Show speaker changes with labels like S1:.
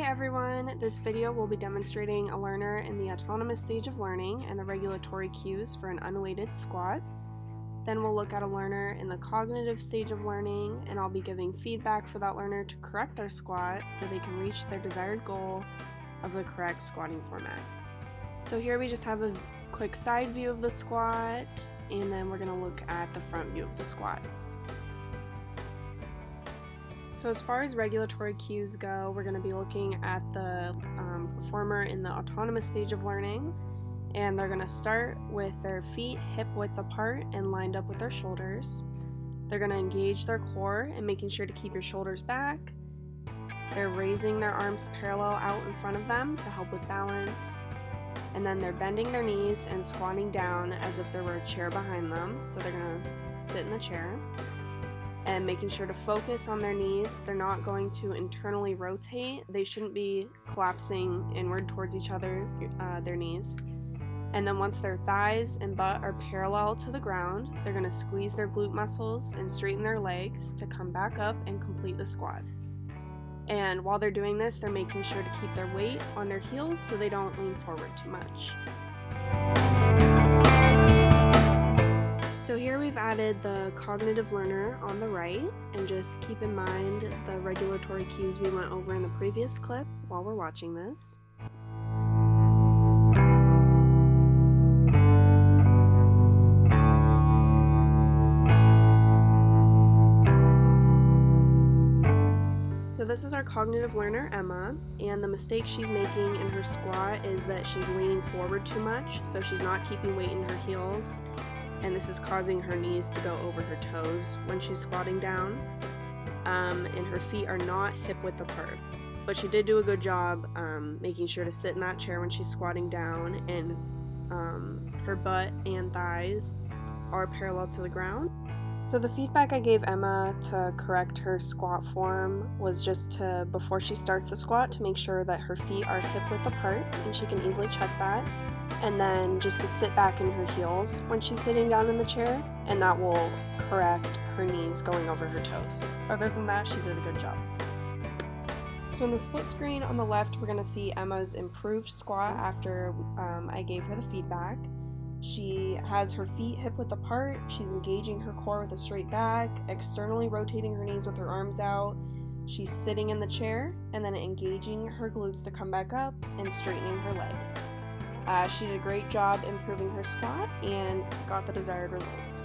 S1: everyone, this video will be demonstrating a learner in the autonomous stage of learning and the regulatory cues for an unweighted squat. Then we'll look at a learner in the cognitive stage of learning, and I'll be giving feedback for that learner to correct their squat so they can reach their desired goal of the correct squatting format. So here we just have a quick side view of the squat, and then we're going to look at the front view of the squat. So as far as regulatory cues go, we're going to be looking at the performer in the autonomous stage of learning, and they're going to start with their feet hip width apart and lined up with their shoulders. They're going to engage their core and making sure to keep your shoulders back. They're raising their arms parallel out in front of them to help with balance. And then they're bending their knees and squatting down as if there were a chair behind them. So they're going to sit in the chair. And making sure to focus on their knees. They're not going to internally rotate. They shouldn't be collapsing inward towards each other, their knees. And then once their thighs and butt are parallel to the ground, they're going to squeeze their glute muscles and straighten their legs to come back up and complete the squat. And while they're doing this, they're making sure to keep their weight on their heels so they don't lean forward too much. So here we've added the cognitive learner on the right, and just keep in mind the regulatory cues we went over in the previous clip while we're watching this. So this is our cognitive learner, Emma, and the mistake she's making in her squat is that she's leaning forward too much, so she's not keeping weight in her heels. And this is causing her knees to go over her toes when she's squatting down, and her feet are not hip width apart. But she did do a good job making sure to sit in that chair when she's squatting down, and her butt and thighs are parallel to the ground. So the feedback I gave Emma to correct her squat form was just to, before she starts the squat, to make sure that her feet are hip width apart, and she can easily check that. And then just to sit back in her heels when she's sitting down in the chair, and that will correct her knees going over her toes. Other than that, she did a good job. So in the split screen on the left, we're going to see Emma's improved squat after I gave her the feedback. She has her feet hip width apart, she's engaging her core with a straight back, externally rotating her knees with her arms out. She's sitting in the chair, and then engaging her glutes to come back up and straightening her legs. She did a great job improving her squat and got the desired results.